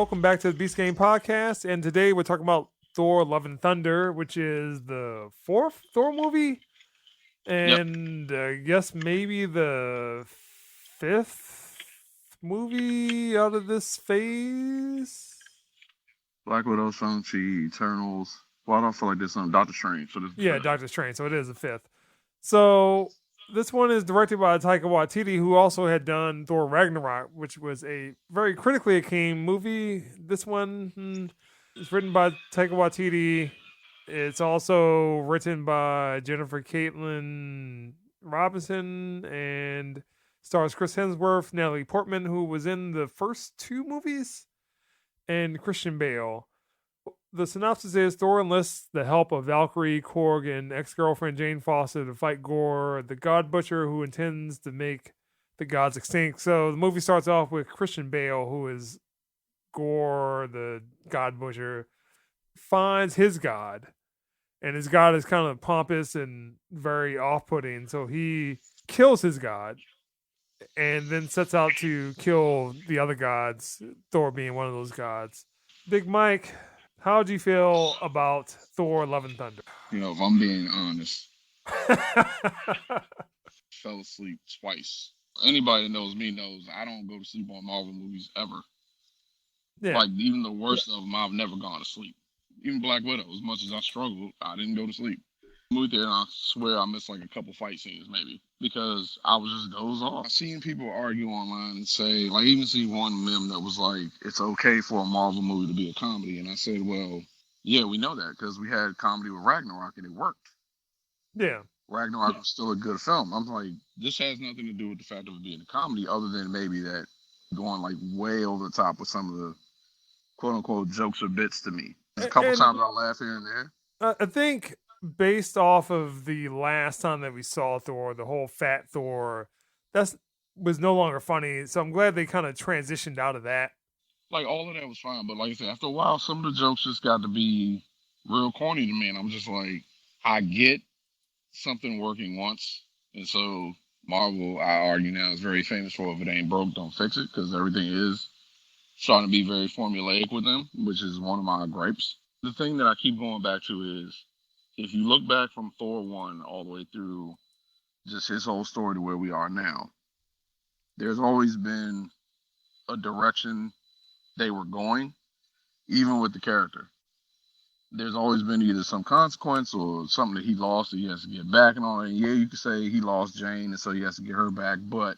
welcome back to the Beast Game Podcast. And today we're talking about Thor: Love and Thunder, which is the fourth Thor movie, Yep. and I guess maybe the fifth movie out of this phase. Black Widow, Shang-Chi, Eternals. Well, I don't feel like there's some Doctor Strange, so this is the Yeah, fifth. Doctor Strange. So it is the fifth. So this one is directed by Taika Waititi, who also had done Thor Ragnarok, which was a very critically acclaimed movie. This one is written by Taika Waititi. It's also written by Jennifer Caitlin Robinson and stars Chris Hemsworth, Natalie Portman, who was in the first two movies, and Christian Bale. The synopsis is Thor enlists the help of Valkyrie, Korg, and ex-girlfriend Jane Foster to fight Gore, the God Butcher who intends to make the gods extinct. So the movie starts off with Christian Bale, who is Gore, the God Butcher, finds his god. And his god is kind of pompous and very off-putting. So he kills his god and then sets out to kill the other gods, Thor being one of those gods. Big Mike, how do you feel about Thor: Love and Thunder? If I'm being honest, fell asleep twice. Anybody that knows me knows I don't go to sleep on Marvel movies ever. Yeah. Like, even the worst of them, I've never gone to sleep. Even Black Widow, as much as I struggled, I didn't go to sleep. Moved there, and I swear I missed like a couple fight scenes, maybe, because I was just doze off. I've seen people argue online and say, like, even see one meme that was like, it's okay for a Marvel movie to be a comedy. And I said, well, yeah, we know that because we had comedy with Ragnarok and it worked. Yeah. Ragnarok was still a good film. I'm like, this has nothing to do with the fact of it being a comedy, other than maybe that going like way over the top with some of the quote unquote jokes or bits to me. There's a couple times I laugh here and there. I think based off of the last time that we saw Thor, the whole fat Thor, was no longer funny. So I'm glad they kind of transitioned out of that. Like, all of that was fine, but like I said, after a while, some of the jokes just got to be real corny to me, and I'm just like, I get something working once, and so Marvel, I argue now, is very famous for if it ain't broke, don't fix it, because everything is starting to be very formulaic with them, which is one of my gripes. The thing that I keep going back to is, if you look back from Thor 1 all the way through just his whole story to where we are now, there's always been a direction they were going, even with the character. There's always been either some consequence or something that he lost that he has to get back and all that. And yeah, you could say he lost Jane and so he has to get her back, but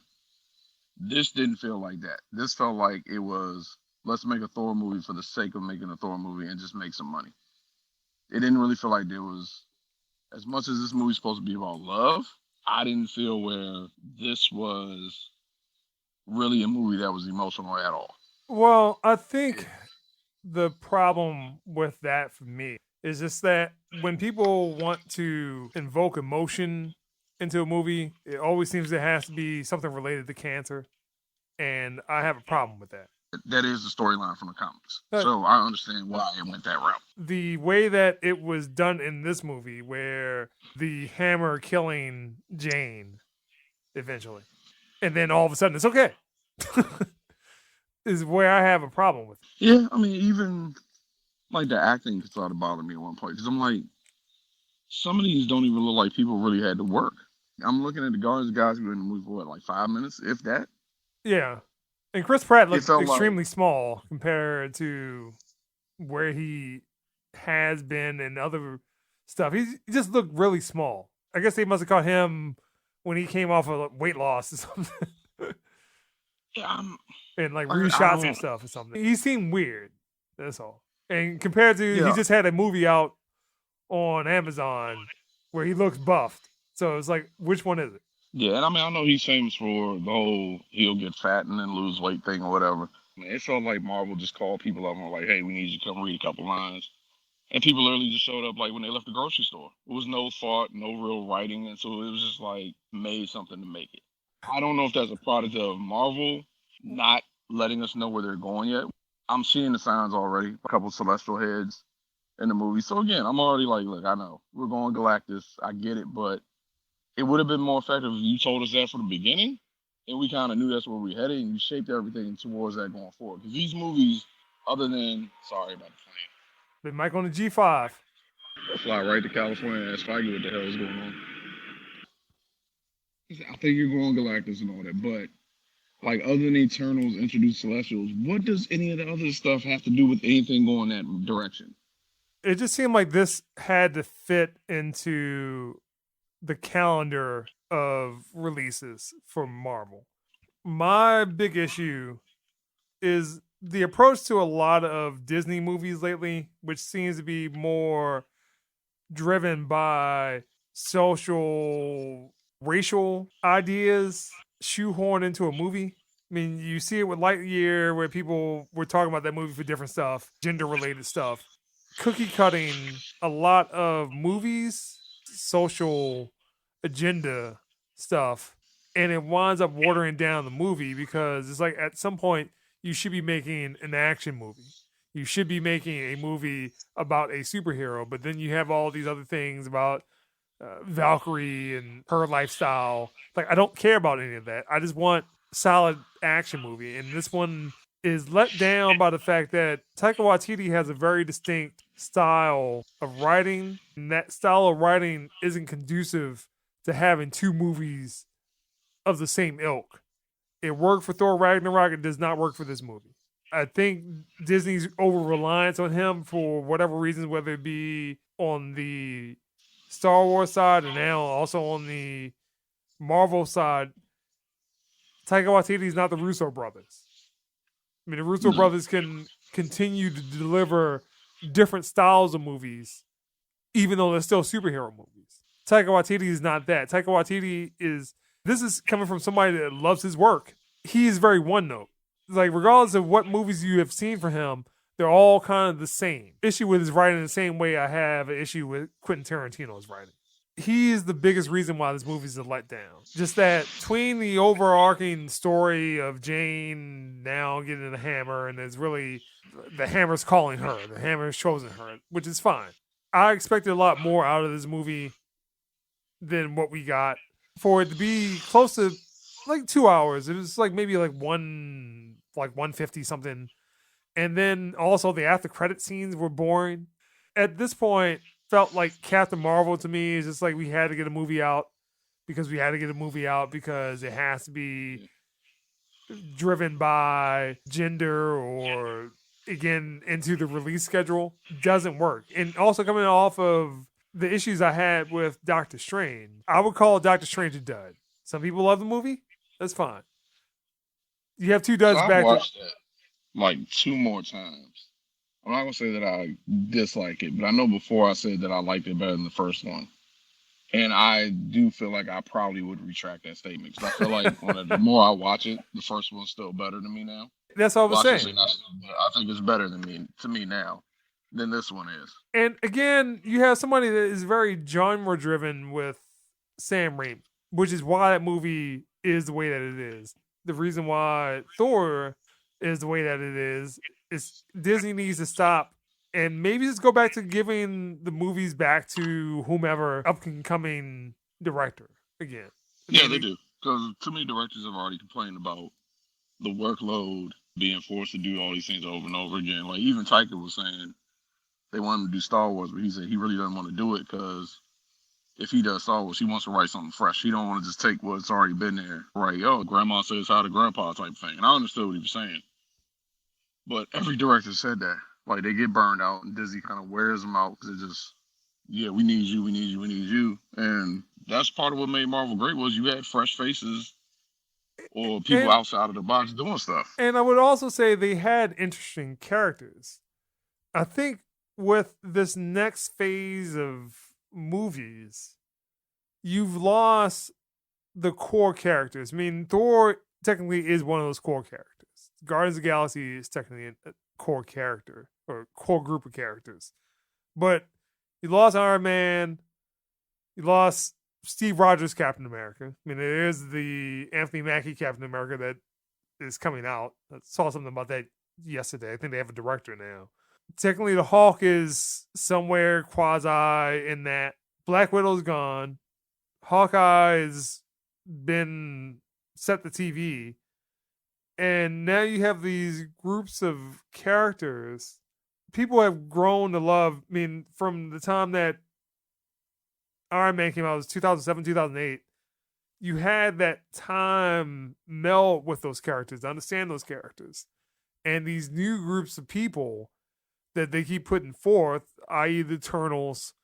this didn't feel like that. This felt like it was, let's make a Thor movie for the sake of making a Thor movie and just make some money. It didn't really feel like there was, as much as this movie's supposed to be about love, I didn't feel where this was really a movie that was emotional at all. Well, I think the problem with that for me is just that when people want to invoke emotion into a movie, it always seems there has to be something related to cancer. And I have a problem with that. That is the storyline from the comics. So I understand why it went that route. The way that it was done in this movie, where the hammer killing Jane eventually, and then all of a sudden it's okay, is where I have a problem with it. Yeah, I mean, even like the acting started to bother me at one point, because I'm like, some of these don't even look like people really had to work. I'm looking at the Guardians guys who were in the movie for what, like 5 minutes, if that? Yeah. And Chris Pratt looks felt extremely small compared to where he has been and other stuff. He just looked really small. I guess they must have caught him when he came off of weight loss or something. Yeah, and like reshots and stuff or something. He seemed weird. That's all. And compared to, he just had a movie out on Amazon where he looks buffed. So it's like, which one is it? Yeah, and I mean, I know he's famous for the whole he'll get fat and then lose weight thing or whatever. I mean, it felt like Marvel just called people up and were like, hey, we need you to come read a couple lines. And people literally just showed up like when they left the grocery store. It was no thought, no real writing, and so it was just like made something to make it. I don't know if that's a product of Marvel not letting us know where they're going yet. I'm seeing the signs already, a couple celestial heads in the movie. So again, I'm already like, look, I know we're going Galactus. I get it, but it would have been more effective if you told us that from the beginning and we kind of knew that's where we headed and you shaped everything towards that going forward. Because these movies Other than, sorry about the plane. Big Mike on the G5. Fly right to California and ask Feige what the hell is going on. I think you're going Galactus and all that, but like other than Eternals introduce Celestials, what does any of the other stuff have to do with anything going that direction? It just seemed like this had to fit into the calendar of releases for Marvel. My big issue is the approach to a lot of Disney movies lately, which seems to be more driven by social, racial ideas shoehorned into a movie. I mean, you see it with Lightyear, where people were talking about that movie for different stuff, gender related stuff. Cookie cutting a lot of movies, social agenda stuff, and it winds up watering down the movie because it's like at some point you should be making an action movie. You should be making a movie about a superhero, but then you have all these other things about Valkyrie and her lifestyle. Like, I don't care about any of that. I just want solid action movie. And this one is let down by the fact that Taika Waititi has a very distinct style of writing, and that style of writing isn't conducive to having two movies of the same ilk. It worked for Thor Ragnarok. It does not work for this movie. I think Disney's over reliance on him for whatever reasons, whether it be on the Star Wars side and now also on the Marvel side. Taika Waititi is not the Russo brothers. I mean, the Russo No. brothers can continue to deliver different styles of movies, even though they're still superhero movies. Taika Waititi is not that. Taika Waititi is, this is coming from somebody that loves his work. He is very one note. Like, regardless of what movies you have seen from him, they're all kind of the same. Issue with his writing the same way I have an issue with Quentin Tarantino's writing. He is the biggest reason why this movie's a letdown. Just that between the overarching story of Jane now getting the hammer, and it's really the hammer's calling her, the hammer's chosen her, which is fine. I expected a lot more out of this movie than what we got. For it to be close to like 2 hours, it was like maybe like 150 something. And then also the after credit scenes were boring. At this point, felt like Captain Marvel to me is just like we had to get a movie out because we had to get a movie out because it has to be driven by gender or again into the release schedule. Doesn't work. And also coming off of the issues I had with Doctor Strange, I would call Doctor Strange a dud. Some people love the movie. That's fine. You have two So duds I've back to watched that like two more times. I'm not gonna say that I dislike it, but I know before I said that I liked it better than the first one. And I do feel like I probably would retract that statement because I feel like the more I watch it, the first one's still better to me now. that's what I Well, was I should say saying. not still, but I think it's better than me to me now than this one is. And again, you have somebody that is very genre driven with Sam Raimi, which is why that movie is the way that it is. The reason why Thor is the way that it is Disney needs to stop and maybe just go back to giving the movies back to whomever up and coming director again. Yeah, they do because too many directors have already complained about the workload being forced to do all these things over and over again. Like even Taika was saying they want him to do Star Wars, but he said he really doesn't want to do it because if he does Star Wars, he wants to write something fresh. He don't want to just take what's already been there. Right? Oh, grandma says hi to grandpa type thing. And I understood what he was saying. But every director said that. Like they get burned out and Disney kind of wears them out because it just, yeah, we need you, we need you, we need you. And that's part of what made Marvel great was you had fresh faces or people And outside of the box doing stuff. and I would also say they had interesting characters. I think with this next phase of movies, you've lost the core characters. I mean, Thor technically is one of those core characters. Guardians of the Galaxy is technically a core character or core group of characters. But you lost Iron Man, you lost Steve Rogers Captain America. I mean, there is the Anthony Mackie Captain America that is coming out. I saw something about that yesterday. I think they have a director now. Technically, the Hulk is somewhere quasi in that. Black Widow's gone. Hawkeye's been set to TV. And now you have these groups of characters people have grown to love. I mean, from the time that Iron Man came out, it was 2007, 2008. You had that time meld with those characters, understand those characters, and these new groups of people that they keep putting forth, i.e., the Eternals.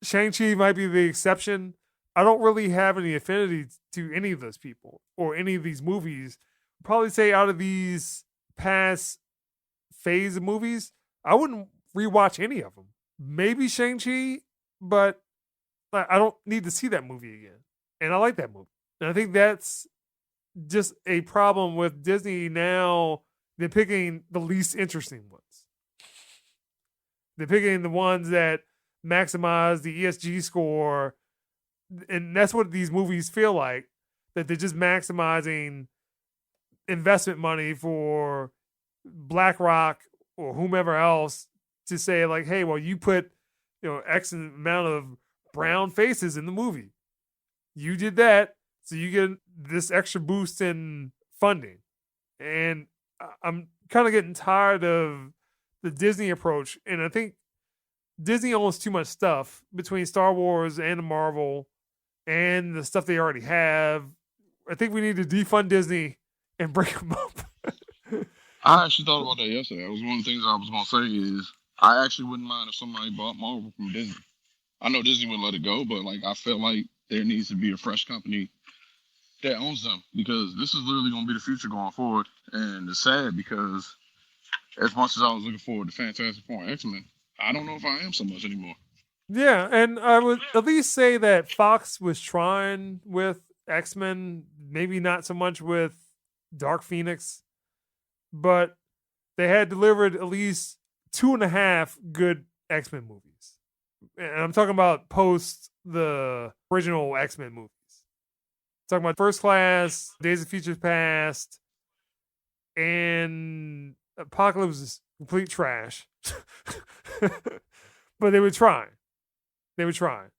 Shang-Chi might be the exception. I don't really have any affinity to any of those people or any of these movies. Probably say out of these past phase of movies, I wouldn't rewatch any of them. Maybe Shang-Chi, but I don't need to see that movie again. And I like that movie. And I think that's just a problem with Disney now. They're picking the least interesting ones. They're picking the ones that maximize the ESG score. And that's what these movies feel like, that they're just maximizing investment money for BlackRock or whomever else to say, like, hey, well, you put, X amount of brown faces in the movie. You did that, so you get this extra boost in funding. And I'm kind of getting tired of the Disney approach. And I think Disney owns too much stuff between Star Wars and the Marvel and the stuff they already have. I think we need to defund Disney and break them up. I actually thought about that yesterday. That was one of the things I was gonna say is I actually wouldn't mind if somebody bought Marvel from Disney. I know Disney wouldn't let it go, but like I feel like there needs to be a fresh company that owns them because this is literally gonna be the future going forward. And it's sad because as much as I was looking forward to Fantastic Four and X-Men, I don't know if I am so much anymore. Yeah, and I would at least say that Fox was trying with X-Men, maybe not so much with Dark Phoenix, but they had delivered at least 2.5 good X-Men movies. And I'm talking about post the original X-Men movies. I'm talking about First Class, Days of Future Past, and Apocalypse is complete trash. But they were trying. They were trying.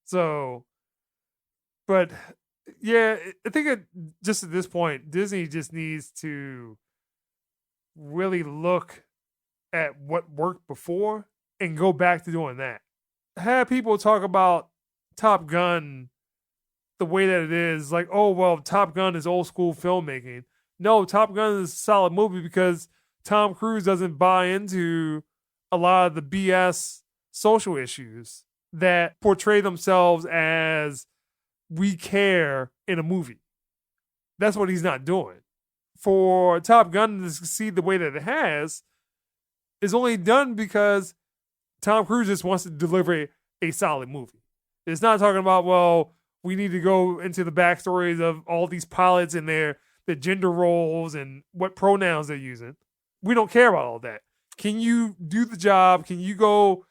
So, but yeah, I think just at this point, Disney just needs to really look at what worked before and go back to doing that. Have people talk about Top Gun the way that it is, like, oh, well, Top Gun is old school filmmaking. No, Top Gun is a solid movie because Tom Cruise doesn't buy into a lot of the BS social issues that portray themselves as we care in a movie. That's what he's not doing. For Top Gun to succeed the way that it has is only done because Tom Cruise just wants to deliver a solid movie. It's not talking about, well, we need to go into the backstories of all these pilots and their gender roles and what pronouns they're using. We don't care about all that. Can you do the job? Can you go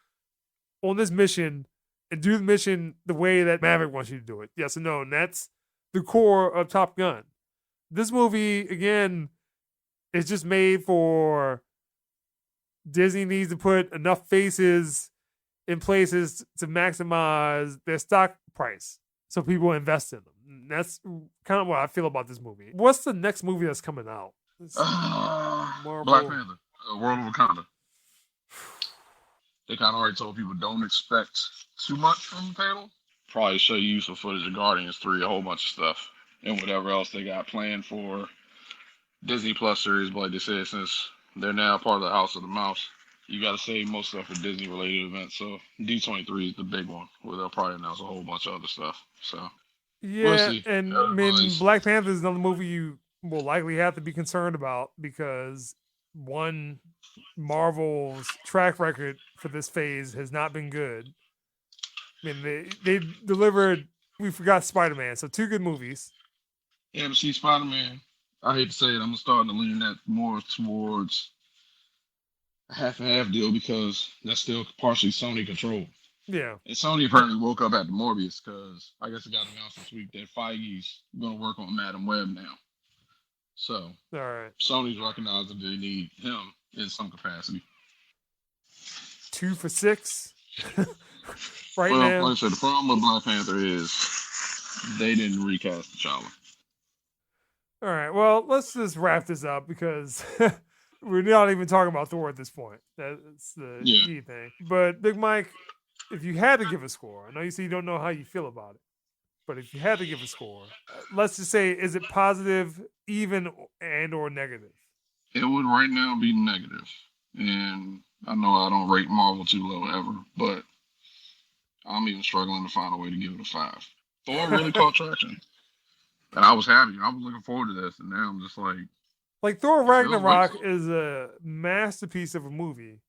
on this mission and do the mission the way that Maverick wants you to do it? Yes or no? And that's the core of Top Gun. This movie, again, is just made for Disney needs to put enough faces in places to maximize their stock price so people invest in them. And that's kind of what I feel about this movie. What's the next movie that's coming out? Black Panther, World of Wakanda. They kind of already told people don't expect too much from the panel. Probably show you some footage of Guardians 3, a whole bunch of stuff, and whatever else they got planned for Disney Plus series. But like they said, since they're now part of the House of the Mouse, you got to save most stuff for Disney related events. So D23 is the big one, where they'll probably announce a whole bunch of other stuff. So yeah, we'll see. And I mean, Black Panther is another movie you will likely have to be concerned about because one, Marvel's track record for this phase has not been good. I mean, they delivered. We forgot Spider-Man, so 2 good movies. Yeah, but see, Spider-Man, I hate to say it, I'm starting to lean that more towards a half and half deal because that's still partially Sony controlled. Yeah. And Sony apparently woke up at the Morbius because I guess it got announced this week that Feige's going to work on Madam Web now. So, all right. Sony's recognizing they need him in some capacity. 2 for 6 right well, now. Like I said, the problem with Black Panther is they didn't recast T'Challa. All right. Well, let's just wrap this up because we're not even talking about Thor at this point. That's the Yeah, key thing. But Big Mike, if you had to give a score, I know you say you don't know how you feel about it, but if you had to give a score, let's just say, is it positive, even, and or negative? it would right now be negative, and I know I don't rate Marvel too low ever, but I'm even struggling to find a way to give it a 5. Thor really caught traction, and I was happy. I was looking forward to this, and now I'm just like, Like Thor it feels Ragnarok wasteful. is a masterpiece of a movie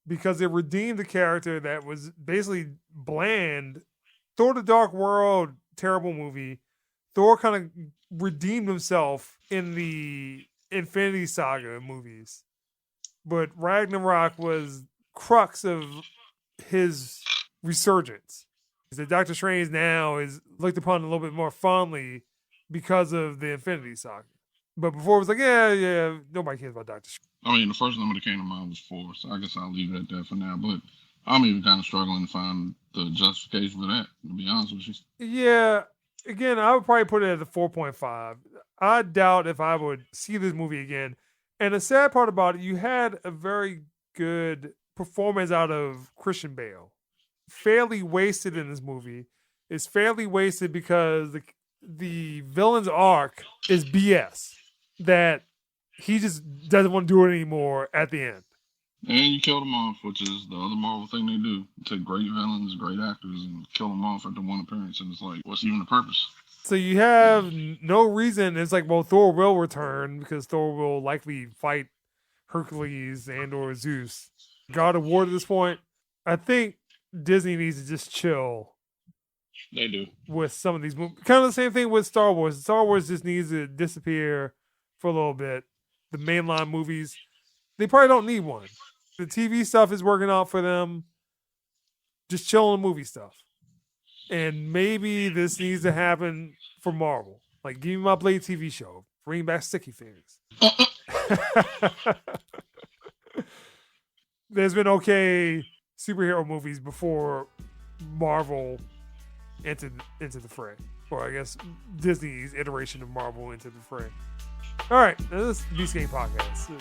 because it redeemed a character that was basically bland. Thor: The Dark World, terrible movie. Thor kind of redeemed himself in the Infinity Saga movies, but Ragnarok was crux of his resurgence. The Doctor Strange now is looked upon a little bit more fondly because of the Infinity Saga. But before it was like, yeah, nobody cares about Doctor Strange. I mean, the first number that came to mind was 4, so I guess I'll leave it at that for now. But I'm even kind of struggling to find the justification for that, to be honest with you. Yeah, again, I would probably put it at a 4.5. I doubt if I would see this movie again. And the sad part about it, you had a very good performance out of Christian Bale. Fairly wasted in this movie. It's fairly wasted because the villain's arc is BS. That he just doesn't want to do it anymore at the end. And you kill them off, which is the other Marvel thing they do. Take great villains, great actors, and kill them off after one appearance. And it's like, what's even the purpose? So you have no reason. It's like, well, Thor will return because Thor will likely fight Hercules and or Zeus. God of War at this point. I think Disney needs to just chill They do. with some of these movies. Kind of the same thing with Star Wars. Star Wars just needs to disappear for a little bit. The mainline movies, they probably don't need one. The TV stuff is working out for them. Just chill on the movie stuff. And maybe this needs to happen for Marvel. Like, give me my Blade TV show. Bring back sticky fingers. There's been okay superhero movies before Marvel entered into the fray. Or I guess Disney's iteration of Marvel into the fray. All right, this is Beast Game Podcast.